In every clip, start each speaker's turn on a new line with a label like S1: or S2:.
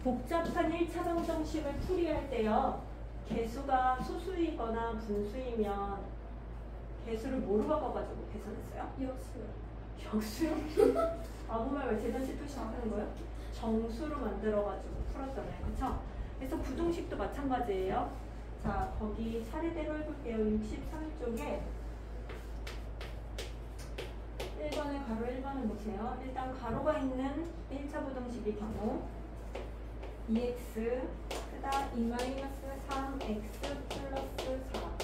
S1: 복잡한 1차 방정식을 풀이할 때요. 개수가 소수이거나 분수이면 개수를 뭐로 바꿔가지고 계산했어요? 역수요? 아무 말 왜 재단식 표시 하는 거예요? 정수로 만들어가지고 풀었잖아요. 그쵸? 그래서 부등식도 마찬가지예요. 자, 거기 차례대로 해볼게요. 63쪽에 1번에 가로 1번을 보세요. 일단 가로가 있는 1차 부등식의 경우 2x 그다음 2-3x 플러스 4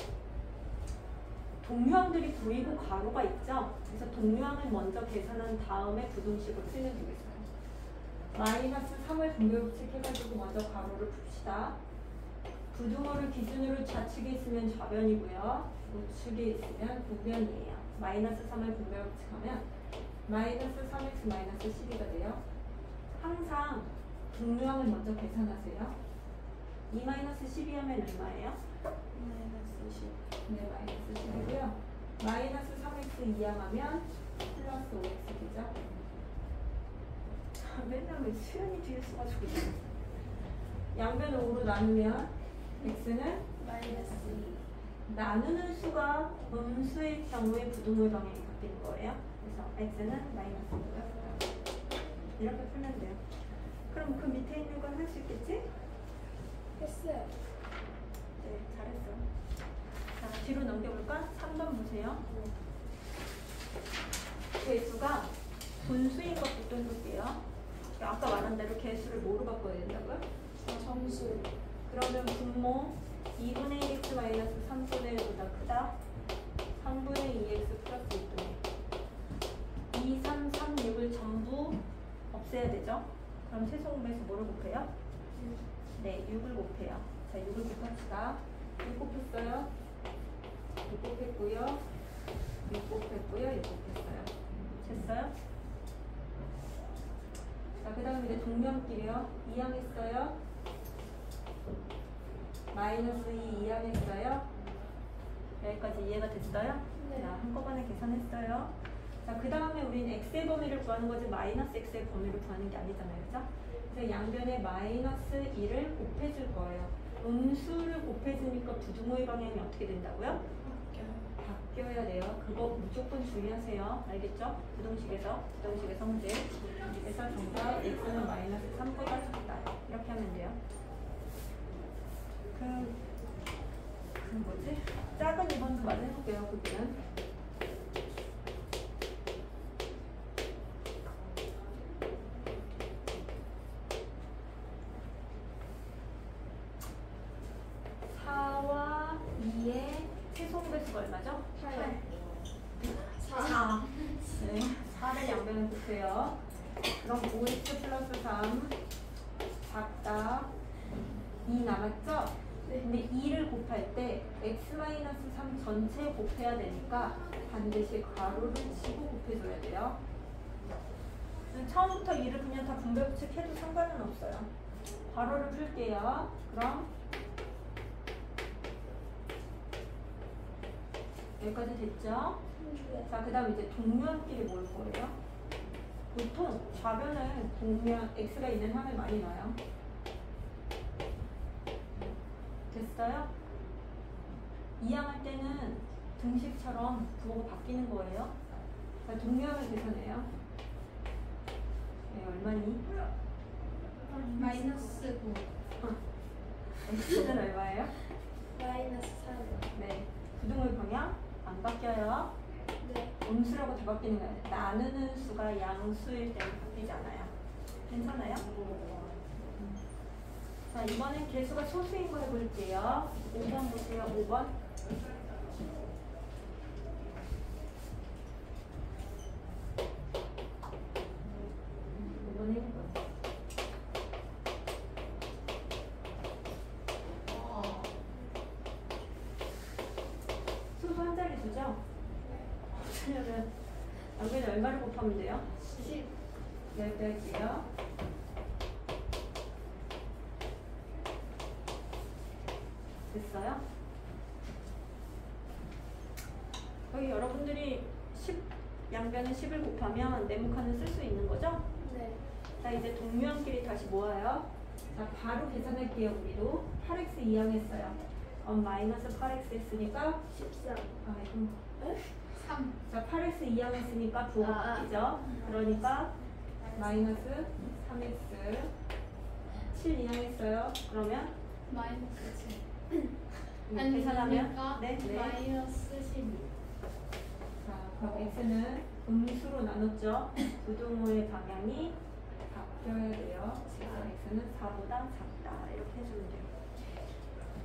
S1: 동류항들이 보이고 가로가 있죠? 그래서 동류항을 먼저 계산한 다음에 부등식을 풀면 되겠어요. 마이너스 3을 분배법칙 해가지고 먼저 가로를 풉시다. 부등호를 기준으로 좌측에 있으면 좌변이고요. 우측에 있으면 우변이에요. 마이너스 3을 분배법칙하면 마이너스 3x 마이너스 12가 돼요. 항상 동류항을 먼저 계산하세요. 2 마이너스 12 하면 얼마예요?
S2: 마이너스 10.
S1: 네, 마이너스 10이고요. 마이너스 3x 이항하면 플러스 5x 되죠? 맨날 왜 수연이 뒤에 써가지고 양변을 5로 나누면 x는
S2: 마이너스 2.
S1: 나누는 수가 음수의 경우에 부등호의 방향이 바뀌는 거예요. 그래서 x는 마이너스 2고요. 이렇게 풀면 돼요. 그럼 그 밑에 있는 건 할 수 있겠지?
S2: 했어요.
S1: 네, 잘했어. 자, 뒤로 넘겨볼까? 3번 보세요. 개수가 분수인 것부터 해볼게요. 아까 말한 대로 개수를 뭐로 바꿔야 된다고요?
S2: 정수.
S1: 그러면 분모 2분의 1x 마이너스 3분의 1보다 크다. 3분의 2x 플러스 2분의 2, 3, 3, 6을 전부 없애야 되죠? 그럼 최소공배에서 뭐를 곱해요? 네, 6을 곱해요. 자, 6을 곱합시다. 6 곱했어요. 6 곱했고요. 6 곱했고요. 6 곱했어요. 됐어요? 자, 그 다음 이제 동면끼리요. 이항했어요. 마이너스 2 이항했어요. 여기까지 이해가 됐어요?
S2: 네.
S1: 자, 한꺼번에 계산했어요. 자, 그 다음에 우리는 x의 범위를 구하는 거지 마이너스 x의 범위를 구하는 게 아니잖아요. 그죠? 그래서 양변에 마이너스 2를 곱해줄 거예요. 음수를 곱해주니까 부등호의 방향이 어떻게 된다고요? 바뀌어야 돼요. 그거 무조건 주의하세요. 알겠죠? 부등식에서 문제. 그래서 정답 x는 마이너스 3보다 작다. 이렇게 하면 돼요. 그 뭐지? 작은 2번도 말을 해볼게요. 그거는. 얼마죠?
S2: 8.
S1: 4. 네, 4를 양변에 곱해요. 그럼 5x 플러스 3 작다. 2 남았죠?
S2: 네.
S1: 근데 2를 곱할 때 x-3 전체 곱해야 되니까 반드시 가로를 치고 곱해줘야 돼요. 처음부터 2를 그냥 다 분배법칙 해도 상관은 없어요. 가로를 풀게요. 그럼 여기까지 됐죠? 자, 그 다음 이제 동면끼리 모을 거예요. 보통 좌변은 동면 x가 있는 항을 많이 넣어요. 됐어요? 이항할 때는 등식처럼 부호가 바뀌는 거예요. 자, 동면을 계산해요. 네, 얼마니?
S2: 마이너스 9.
S1: x는 얼마예요?
S2: 마이너스 3.
S1: 네, 부등호의 방향 안 바뀌어요.
S2: 네.
S1: 음수라고 다 바뀌는 거예요. 나누는 수가 양수일 때는 바뀌지 않아요. 괜찮아요? 자, 이번엔 개수가 소수인 거 해볼게요. 5번 보세요. 5번. 5번 1번. 소수 한 자리 수죠? 그러면 양변에 얼마를 곱하면 돼요?
S2: 10.
S1: 네, 뺄게요. 됐어요? 여기 여러분들이 10, 양변에 10을 곱하면 네모칸을 쓸 수 있는 거죠?
S2: 네.
S1: 자, 이제 동류항끼리 다시 모아요. 자, 바로 계산할게요. 우리도 8x 이항했어요. 마이너스 8x 했으니까
S2: 13.
S1: 아이고.
S2: 3.
S1: 자, 8x 이항했으니까 부호이죠. 그러니까 마이너스 3x 7 이항했어요. 그러면
S2: 마이너스 7.
S1: 계산하면 네.
S2: 마이너스 12.
S1: 자, 그럼 x는 음수로 나눴죠. 부등호의 방향이 바뀌어야 돼요. 그래서 x는 4보다 작다. 이렇게 해주면 돼요.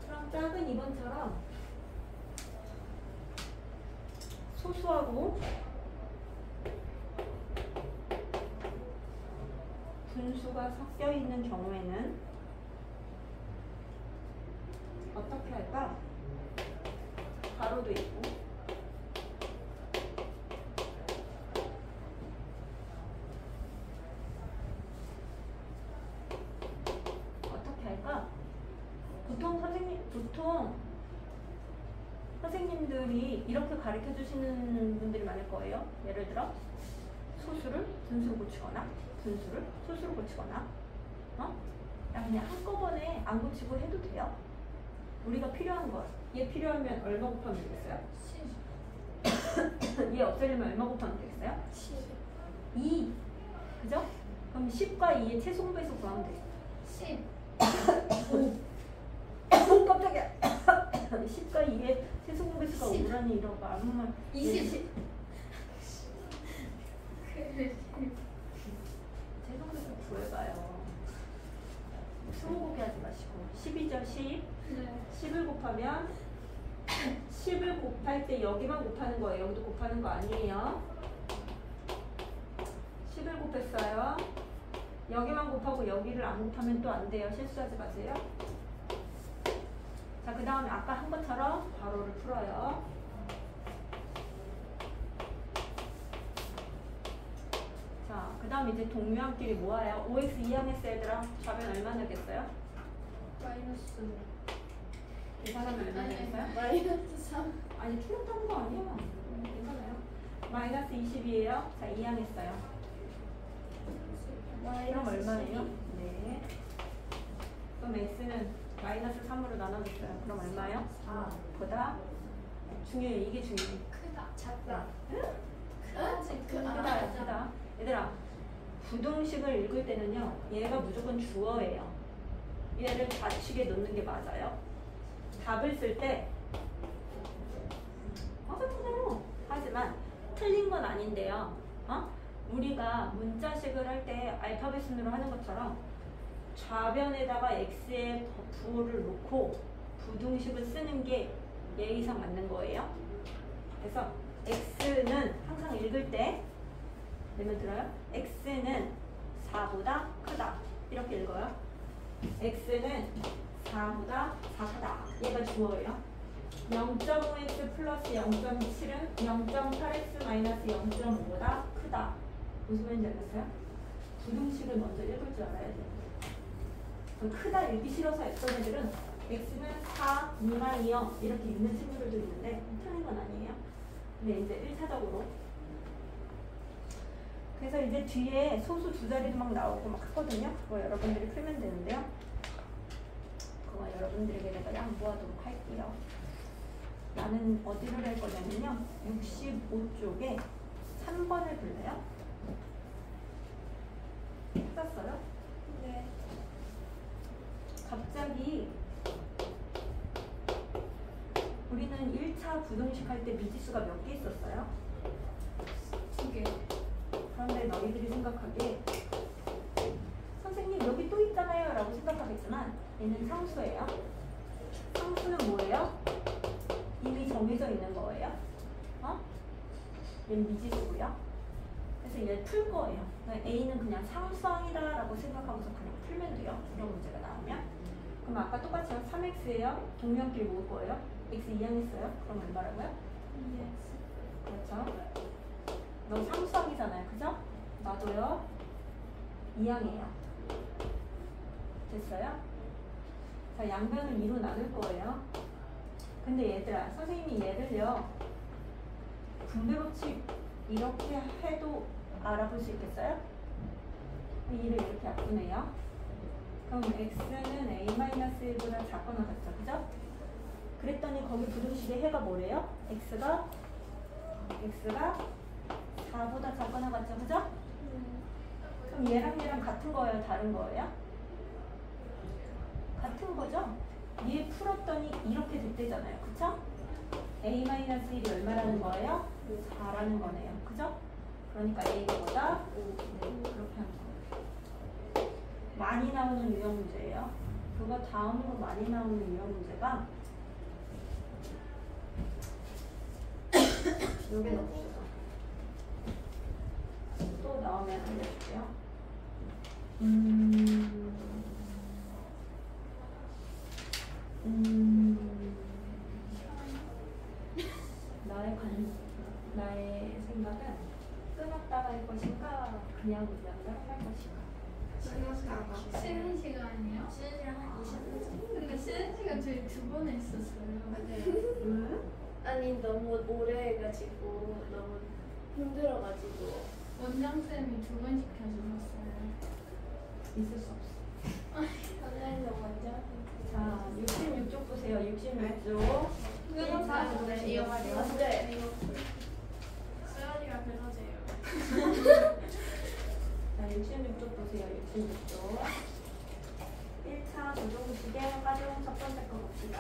S1: 그럼 작은 2번처럼 소수하고 분수가 섞여 있는 경우에는 어떻게 할까? 가로도 있고 어떻게 할까? 보통 선생님들이 이렇게 가르쳐 주시는 분들이 많을 거예요. 예를 들어 소수를 분수로 고치거나 분수를 소수로 고치거나 그냥 한꺼번에 안 고치고 해도 돼요. 우리가 필요한 것, 얘 필요하면 얼마 곱하면 되겠어요? 10. 얘 없애려면 얼마 곱하면 되겠어요?
S2: 10.
S1: 2. 그죠? 그럼 10과 2의 최소분배수 구하면 돼.
S2: 10.
S1: 깜짝이야. 10과 2의 최소분배수가
S2: 10.
S1: 5라니 이런 거 아무 말.
S2: 20.
S1: 최소분배수 구해봐요. 스무고개 하지 마시고 10이죠 10.
S2: 네.
S1: 10을 곱하면 10을 곱할 때 여기만 곱하는 거예요. 여기도 곱하는 거 아니에요. 10을 곱했어요. 여기만 곱하고 여기를 안 곱하면 또 안 돼요. 실수하지 마세요. 자, 그 다음에 아까 한 것처럼 괄호를 풀어요. 자, 그 다음 이제 동묘함끼리 모아요. 5x 이항했어요, 얘들아. 좌변 얼마 나겠어요?
S2: 마이너스.
S1: 계산하면 얼마 나겠어요?
S2: 마이너스 3.
S1: 아니, 틀렸다는 거 아니야. 괜찮아요. 마이너스 20이에요. 자, 이항했어요. 그럼 얼마예요? 네. 그럼 x는 마이너스 3으로 나눠줬어요. 그럼 얼마요? 4보다 중요해요. 이게 중요해.
S2: 크다. 작다.
S1: 크다. 얘들아, 부등식을 읽을 때는요, 얘가 무조건 주어예요. 얘를 좌측에 놓는 게 맞아요. 답을 쓸 때 맞았잖아요. 하지만 틀린 건 아닌데요. 우리가 문자식을 할 때 알파벳 순으로 하는 것처럼 좌변에다가 x의 부호를 놓고 부등식을 쓰는 게 예의상 맞는 거예요. 그래서 x는 항상 읽을 때 내면 들어요? x는 4보다 크다. 이렇게 읽어요. x는 4보다 작다. 얘가 주어예요. 0.5x 플러스 0.7은 0.8x 마이너스 0.5보다 크다. 무슨 말인지 알겠어요? 부등식을 먼저 읽을 줄 알아야 돼요. 크다 읽기 싫어서 했던 애들은 x는 4 미만 0 이렇게 읽는 친구들도 있는데 틀린 건 아니에요. 근데 이제 1차적으로 그래서 이제 뒤에 소수 두 자리도 막 나오고 막 하거든요. 그거 여러분들이 풀면 되는데요. 그거 여러분들에게 내가 양보하도록 할게요. 나는 어디를 할 거냐면요. 65쪽에 3번을 볼래요? 찾았어요?
S2: 네.
S1: 갑자기 우리는 1차 부등식 할 때 미지수가 몇 개 있었어요?
S2: 2개.
S1: 그런데 너희들이 생각하기에 선생님 여기 또 있잖아요 라고 생각하겠지만 얘는 상수예요. 상수는 뭐예요? 이미 정해져 있는 거예요. 얘는 미지수고요. 그래서 얘를 풀 거예요. A는 그냥 상수항이다 라고 생각하고서 그냥 풀면 돼요. 이런 문제가 나오면. 그럼 아까 똑같이 3x예요. 동면끼리 모을 거예요. x 이항했어요. 그럼 얼마라고요? 그렇죠. 너 상수항이잖아요. 그죠? 나도요. 이항이에요. 됐어요? 자, 양변을 2로 나눌 거예요. 근데 얘들아, 선생님이 얘를요. 분배법칙 이렇게 해도 알아볼 수 있겠어요? 2를 이렇게 약분해요. 그럼 x는 a-1보다 작거나 같죠, 그죠? 그랬더니 거기 부등식의 해가 뭐래요? x가 4보다 작거나 같죠, 그죠? 그럼 얘랑 같은 거예요, 다른 거예요? 같은 거죠? 얘 풀었더니 이렇게 됐대잖아요, 그쵸? a-1이 얼마라는 거예요? 4라는 거네요, 그죠? 그러니까 a보다 5, 네, 그렇게 하는 거예요. 많이 나오는 유형 문제예요. 그거 다음으로 많이 나오는 유형 문제가 요게 넣읍시다. 또 나오면 알려줄게요. 나의 생각은 끊었다가 할 것인가 그냥 할 것인가.
S2: 쉬는 시간이요?
S3: 쉬는 시간 한 20분
S2: 근데 쉬는 시간 저희 2번 했었어요.
S3: 맞아요. 아니 너무 오래 해가지고 너무 힘들어가지고
S2: 원장쌤이 2번 시켜주셨어요.
S1: 있을 수 없어.
S3: 선생님도 먼저
S1: 자, 66쪽 보세요. 66쪽.
S3: 끊어서 이용하려 네.
S2: 수연이가 그러세요.
S1: 자, 66쪽 보세요. 66쪽. 1차 부등식의 활용 첫 번째 거 봅시다.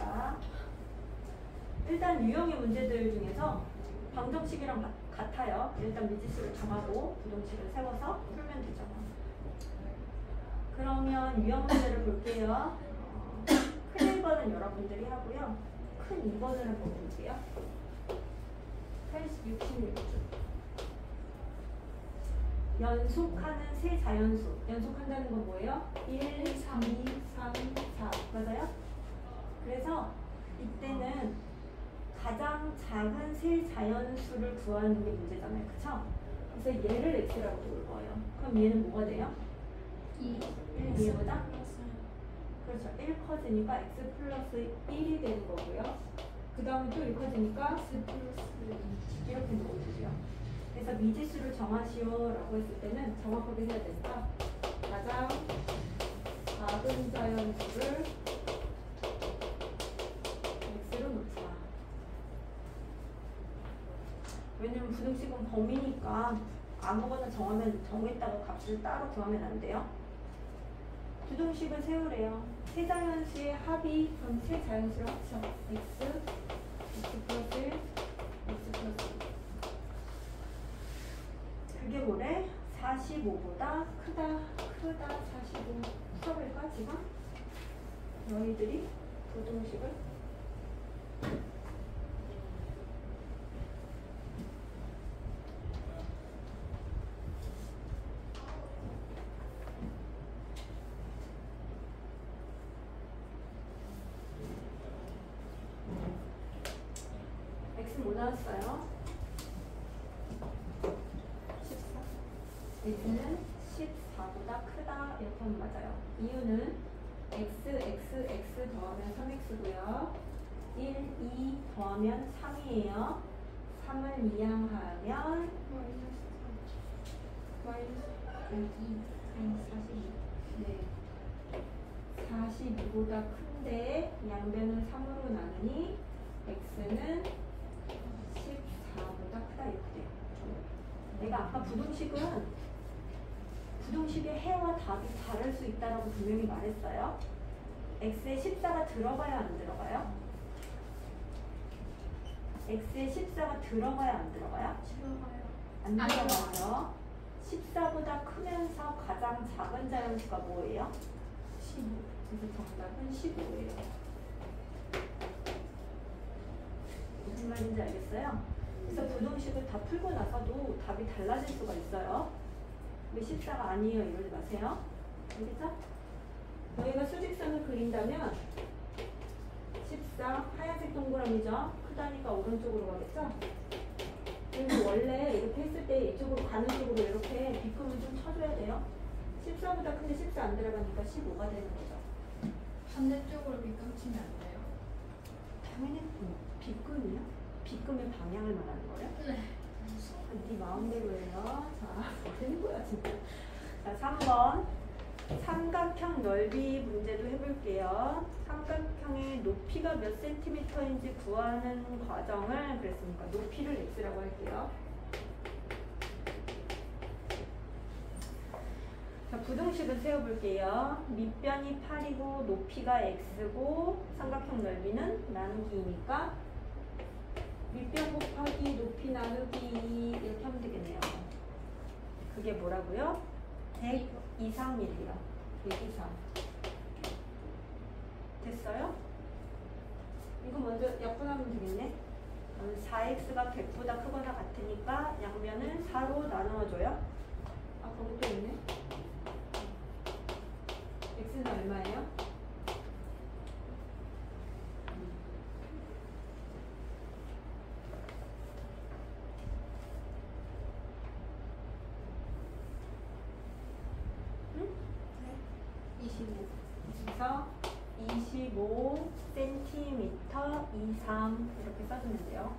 S1: 일단 유형의 문제들 중에서 방정식이랑 같아요. 일단 미지수를 정하고 부등식을 세워서 풀면 되죠. 그러면 유형 문제를 볼게요. 큰 1번은 여러분들이 하고요. 큰 2번을 한번 볼게요. 66쪽. 연속하는 세 자연수. 연속한다는 건 뭐예요? 1, 3, 2, 3, 4. 맞아요? 그래서 이때는 가장 작은 세 자연수를 구하는 게 문제잖아요. 그쵸? 그래서 얘를 x라고 볼 거예요. 그럼 얘는 뭐가 돼요?
S2: 2.
S1: 1, 2보다? 그렇죠. 1 커지니까 x 플러스 1이 되는 거고요. 그 다음에 또 1 커지니까
S2: x 플러스
S1: 이렇게 넣어주세요. 그래서 미지수를 정하시오라고 했을 때는 정확하게 해야 되니까 가장 작은 자연수를 x로 놓자. 왜냐면 부등식은 범위니까 아무거나 정했다가 값을 따로 구하면 안 돼요. 부등식을 세우래요. 세 자연수의 합이 그럼 세 자연수를 합쳐. x 플러스 1, x 플러스 1. 그게 뭐래? 45보다 크다 45. 써볼까 지금? 너희들이 부등식을 x 뭐 나왔어요? 14. x는 14보다 크다 이렇게 하면 맞아요. 이유는 x 더하면 3x고요. 1, 2 더하면 3이에요. 3을 이항하면 마이너스 42. 네. 42보다 큰데 양변을 3으로 나누니 x는 14보다 크다 이렇게 돼요. 내가 아까 부등식의 해와 답이 다를 수 있다라고 분명히 말했어요. x에 14가 들어가야 안 들어가요? x에 14가 들어가야 안 들어가요? 안 들어가요. 14보다 크면서 가장 작은 자연수가 뭐예요? 15. 그래서 정답은 15예요. 무슨 말인지 알겠어요? 그래서 부등식을 다 풀고 나서도 답이 달라질 수가 있어요. 왜 14가 아니에요? 이러지 마세요. 알겠죠? 너희가 수직선을 그린다면 14 하얀색 동그라미죠? 크다니까 오른쪽으로 가겠죠? 그리고 원래 이렇게 했을 때 이쪽으로 가는 쪽으로 이렇게 비금을 좀 쳐줘야 돼요. 14보다 큰데 14 안 들어가니까 15가 되는 거죠.
S2: 반대쪽으로 밑감치면 안 돼요?
S1: 당연히 비금이요? 비금의 방향을 말하는 거예요?
S2: 네.
S1: 네 마음대로 해요. 자, 뭐 되는 거야 진짜. 자, 3번. 삼각형 넓이 문제도 해볼게요. 삼각형의 높이가 몇 센티미터인지 구하는 과정을 그랬으니까 높이를 x라고 할게요. 자, 부등식을 세워볼게요. 밑변이 8이고 높이가 x고 삼각형 넓이는 나누기 2니까 밑변 곱하기 높이 나누기 2 이렇게 하면 되겠네요. 그게 뭐라고요? 100 이상이래요. 100 이상. 됐어요? 이거 먼저 약분하면 되겠네. 4x가 100보다 크거나 같으니까 양변을 4로 나누어줘요. 아, 거기 또 있네. x는 얼마예요? 응?
S2: 25.
S1: 그래서 25cm 23 이렇게 써주면 돼요.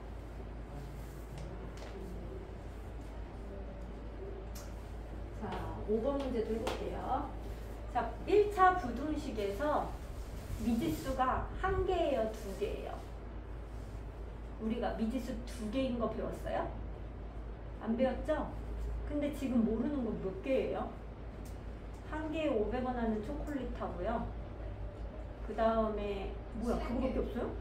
S1: 자, 5번 문제도 해볼게요. 자, 1차 부등식에서 미지수가 1개예요, 2개예요? 우리가 미지수 2개인 거 배웠어요? 안 배웠죠? 근데 지금 모르는 건 몇 개예요? 1개에 500원 하는 초콜릿하고요. 그 다음에 뭐야, 그거밖에 없어요?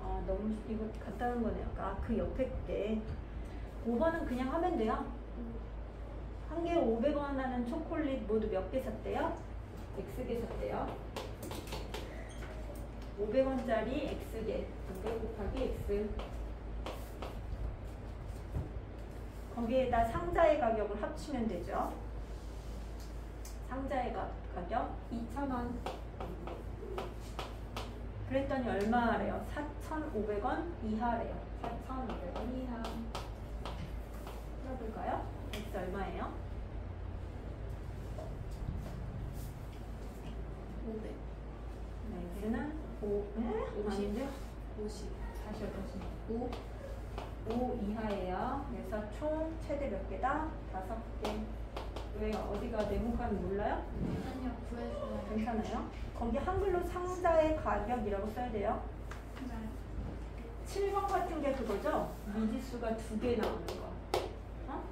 S1: 아, 너무 이거 간단한 거네요. 아, 그 옆에 게 5번은 그냥 하면 돼요. 1개에 500원 하는 초콜릿 모두 몇 개 샀대요? X개 샀대요. 500원짜리 X개 2개 곱하기 X. 거기에다 상자의 가격을 합치면 되죠. 상자의 가격 2,000원. 그랬더니 얼마래요? 4,500원 이하래요. 4,500원 이하. 풀어볼까요? X 얼마예요?
S2: 500.
S1: 네, X는 5, 아닌데?
S2: 50.
S1: 다시 어떠시 5 이하예요. 그래서 총 최대 몇 개다? 5개. 왜요? 어디가 네모칸 몰라요?
S2: 아니요, 구해줘요.
S1: 괜찮아요? 거기 한글로 상자의 가격이라고 써야 돼요.
S2: 네.
S1: 7번 같은 게 그거죠? 미지수가 2개 나오는 거. 어?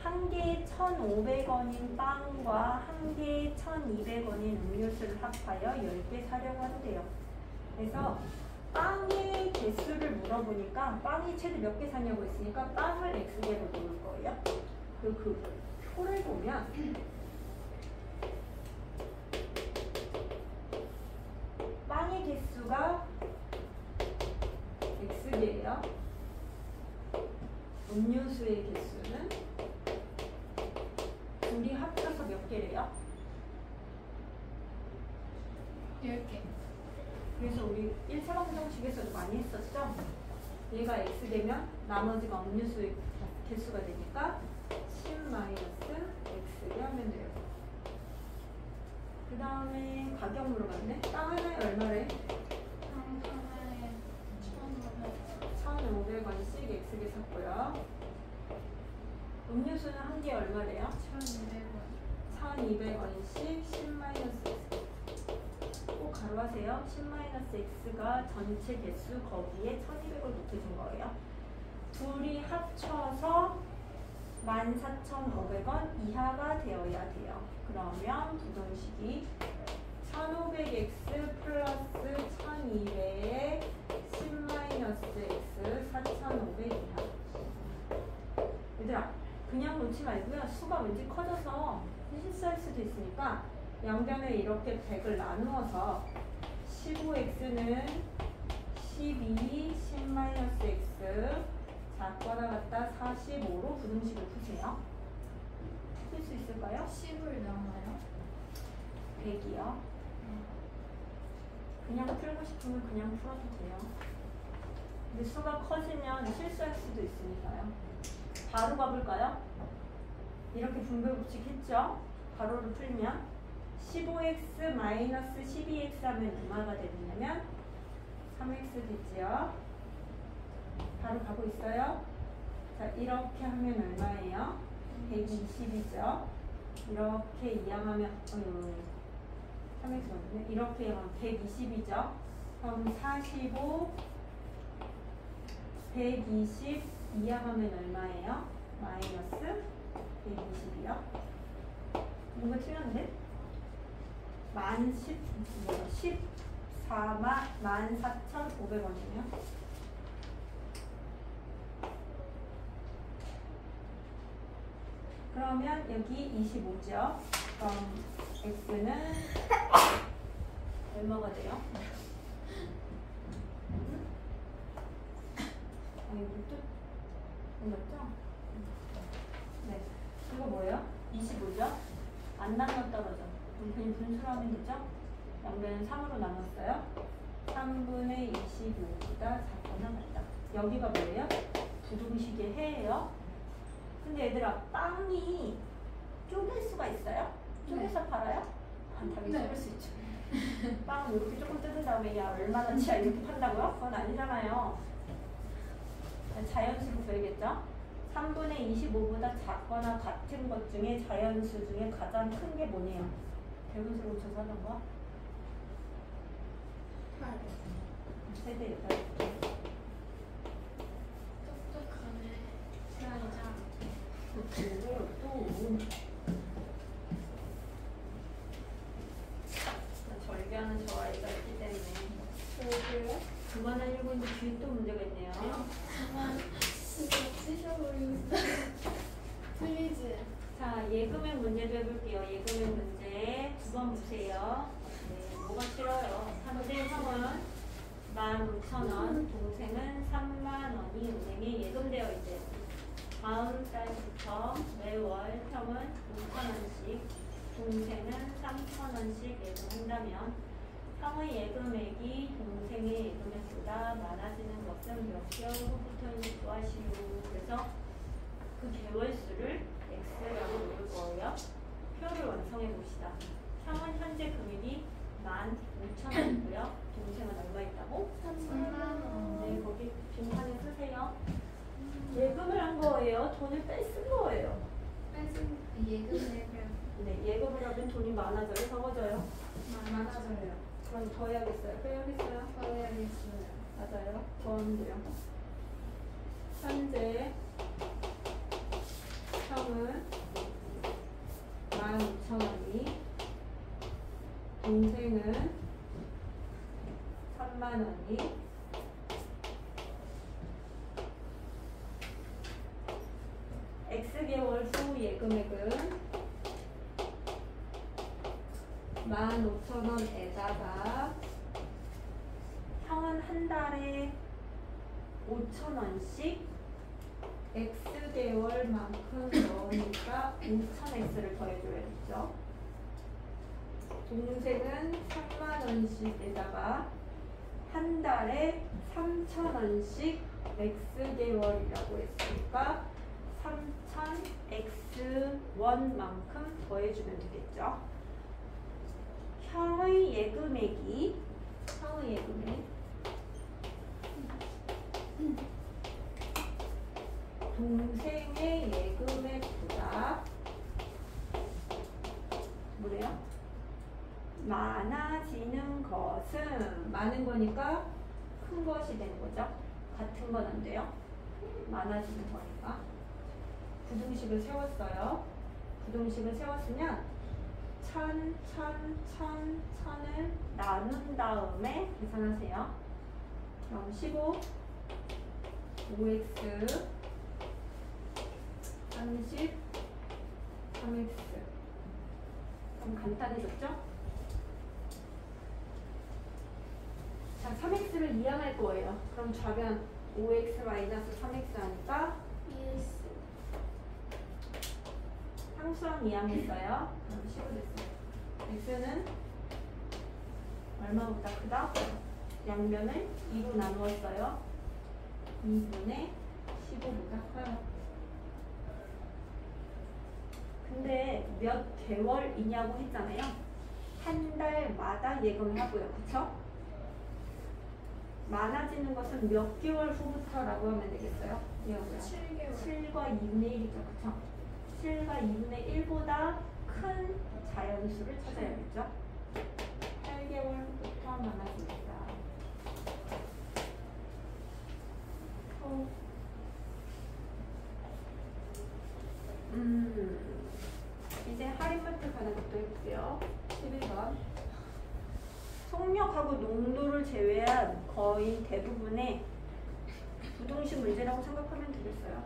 S1: 한 개에 1,500원인 빵과 한 개에 1,200원인 음료수를 합하여 10개 사려고 한대요. 그래서 빵의 개수를 물어보니까 빵이 최대 몇 개 사냐고 했으니까 빵을 X개로 놓을 거예요. 그 표를 보면 빵의 개수가 X개예요. 음료수의 개수는 둘이 합쳐서 몇 개래요?
S2: 10개.
S1: 그래서 우리 1차 방정식에서도 많이 했었죠? 얘가 X되면 나머지가 음료수의 개수가 되니까 10-X를 하면 돼요. 그 다음에 가격 물어봤네. 빵 하나에 얼마래?
S2: 한 하나에
S1: 1,500원씩 X개 샀고요. 음료수는 한 개 얼마래요?
S2: 1,200원.
S1: 1,200원씩 10-X. 꼭 가로하세요. 10-X가 전체 개수 거기에 1,200을 곱해준 거예요. 둘이 합쳐서 14,500원 이하가 되어야 돼요. 그러면 부등식이 1,500X 플러스 1,200에 10-X 4,500 이하. 얘들아, 그냥 놓지 말고요. 수가 왠지 커져서 실수할 수도 있으니까 양변을 이렇게 100을 나누어서 15x는 12, 10-x 작거나 같다 45로 부등식을 푸세요. 풀 수 있을까요?
S2: 10을 나와요?
S1: 100이요. 그냥 풀고 싶으면 그냥 풀어도 돼요. 근데 수가 커지면 실수할 수도 있으니까요. 바로 가볼까요? 이렇게 분배법칙 했죠? 가로로 풀면 15x 마이너스 12x 하면 얼마가 되느냐면 3x 되지요. 바로 가고 있어요. 자, 이렇게 하면 얼마예요? 120이죠. 이렇게 이항하면 3x 맞네. 이렇게 이항하면 120이죠. 그럼 45, 120 이항하면 얼마예요? 마이너스 120이요. 뭔가 틀렸는데? 14,500원이네요. 그러면 여기 25죠. 그럼 x는 얼마가 돼요? 이거 또 몰랐죠? 네. 이거 뭐예요? 25죠? 안 나눠 떨어져. 그럼 그냥 분수로 하면 되죠? 양변은 3으로 나눴어요. 3분의 25보다 작거나 같다. 여기가 뭐예요? 부등식의 해예요. 근데 얘들아, 빵이 쪼갤 수가 있어요? 쪼개서 팔아요? 안 당연히 쪼갤 수 있죠. 빵을 이렇게 조금 뜯은 다음에 야 얼마나치야 이렇게 판다고요? 그건 아니잖아요. 자연수로 써야겠죠? 3분의 25보다 작거나 같은 것 중에 자연수 중에 가장 큰 게 뭐네요? 대분수로 붙여서 하던 거? 세대 여덟 개.
S2: 똑똑하네. 시간이죠.
S1: 그리고 또 절개하는 저 아이가 있기 때문에
S3: 그래요?
S1: 그만하려고 했는데 뒤에 또 문제가 있네요.
S3: 잠깐 진짜 찢어버리겠어. 플리즈.
S1: 자, 예금액 문제도 해볼게요. 예금액 문제 9번 보세요. 네, 뭐가 싫어요? 현재 형은 15,000원, 동생은 30,000원이 은행에 예금되어 있대. 다음 달부터 매월 형은 5,000원씩, 동생은 3,000원씩 예금한다면 형의 예금액이 동생의 예금액보다 많아지는 것은 몇 개월 후부터인지 구하시오. 그래서 그 개월수를 X라고 놓을 거예요. 표를 완성해 봅시다. 형은 현재 금액이 15,000원이고요. 동생은 얼마 있다고?
S3: 3만원.
S1: 네, 거기 빈칸에 쓰세요. 예금을 한 거예요? 돈을 뺏은 거예요?
S2: 뺀 예금액을
S1: 네, 예금을 하면 돈이 많아져요? 적어져요?
S2: 많아져요.
S1: 그럼 더 해야겠어요? 빼야겠어요?
S2: 더해야겠어요.
S1: 맞아요. 더 하면 돼요. 현재 형은 15,000원이, 동생은 30,000원이, X개월 후 예금액은 15,000원에다가 형은 한 달에 5,000원씩 X개월만큼 넣으니까 5,000X를 더해줘야겠죠. 동생은 30,000원씩에다가 한 달에 3,000원씩 X개월이라고 했으니까 3,000X1만큼 더해주면 되겠죠. 형의 예금액 동생의 예금액보다 뭐래요? 많아지는 것은 많은 거니까 큰 것이 되는 거죠. 같은 건 안 돼요. 많아지는 거니까. 부등식을 세웠어요. 부등식을 세웠으면 1,000, 1,000, 1,000, 1,000을 나눈 다음에 계산하세요. 그럼 15, 5x, 30, 3x. 그럼 간단해졌죠? 자, 3x를 이항할 거예요. 그럼 좌변 5x-3x 하니까
S3: ES.
S1: 상수항 이항했어요. 그럼 15 됐어요. x는 얼마보다 크다? 양변을 2로 나누었어요. 2분의 15보다 커요. 근데 몇 개월이냐고 했잖아요. 한 달마다 예금을 하고요. 그쵸? 많아지는 것은 몇 개월 후부터라고 하면 되겠어요? 이거고요.
S2: 7개월.
S1: 7과 2분의 1이죠. 그쵸? 7과 2분의 1보다 큰 자연수를 찾아야겠죠? 8개월부터 많아집니다. 이제 할인마트 가는 것도 해볼게요. 11번. 속력하고 농도를 제외한 거의 대부분의 부등식 문제라고 생각하면 되겠어요.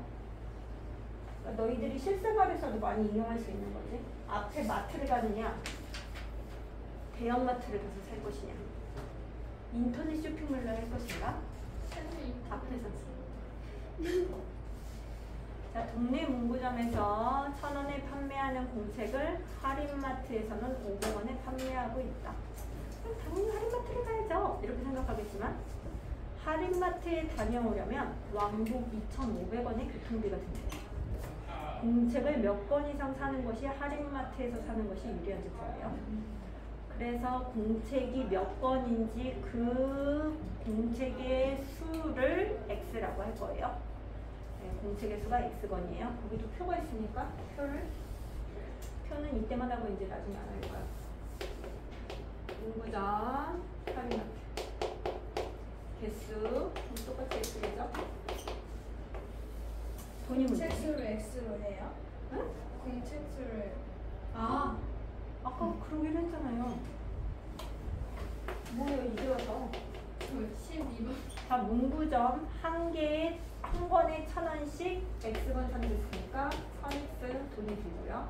S1: 그러니까 너희들이 실생활에서도 많이 이용할 수 있는 거지. 앞에 마트를 가느냐, 대형마트를 가서 살 것이냐, 인터넷 쇼핑몰로 할 것인가, 앞에서. 자, 동네 문구점에서 1,000원에 판매하는 공책을 할인마트에서는 500원에 판매하고 있다. 그럼 당연히 할인마트를 가야죠. 이렇게 생각하겠지만 할인마트에 다녀오려면 왕복 2,500원의 교통비가 든대요. 공책을 몇 권 이상 사는 것이 할인마트에서 사는 것이 유리한 제품이에요. 그래서 공책이 몇 권인지 그 공책의 수를 X라고 할 거예요. 네, 공책의 수가 X건이에요. 거기도 표가 있으니까 표는 이때만 하고 이제 나중에 안 할 거야. 문구점, 할인마트. 개수 똑같이 X겠죠? 돈이 문제.
S2: 공책수를 X로 해요?
S1: 응?
S2: 공책수를
S1: 아까 그러기로 했잖아요. 뭐예요 이제 와서?
S2: 12번.
S1: 자, 문구점 한 개에 한 권에 1,000원씩 X건 사는 게 있으니까 1000X 돈이 들고요.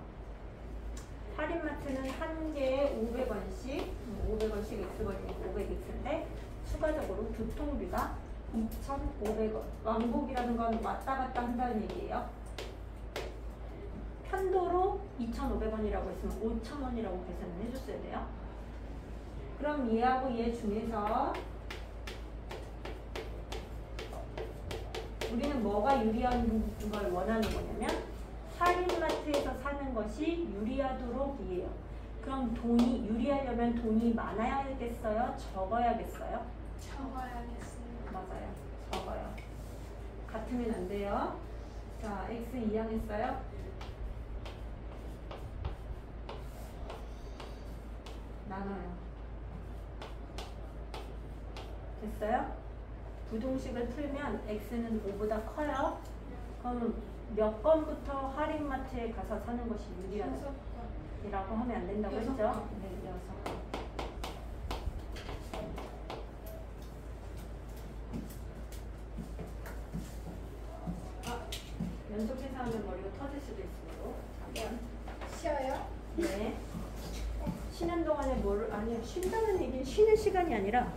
S1: 할인마트는 한 개에 500원씩 500원씩 X건이니까 500X인데 추가적으로 교통비가 2,500원. 왕복이라는 건 왔다 갔다 한다는 얘기예요. 편도로 2,500원이라고 했으면 5,000원이라고 계산을 해줬어야 돼요. 그럼 얘하고 얘 중에서 우리는 뭐가 유리한 걸 원하는 거냐면 할인마트에서 사는 것이 유리하도록 이에요. 그럼 돈이 유리하려면 돈이 많아야겠어요? 적어야겠어요?
S2: 적어야겠어요.
S1: 맞아요. 적어요. 같으면 안 돼요. 자, X 이항했어요? 나눠요. 됐어요? 부등식을 풀면 X는 5보다 커요. 그럼 몇 번부터 할인마트에 가서 사는 것이 유리하다고
S2: 6번.
S1: 하면 안 된다고
S2: 여섯
S1: 했죠?
S2: 번.
S1: 네, 6번. 연속해서하면 머리가 터질 수도 있어요. 잠깐.
S2: 쉬어요?
S1: 네. 쉬는 동안에 아니요, 쉰다는 얘기는 쉬는 시간이 아니라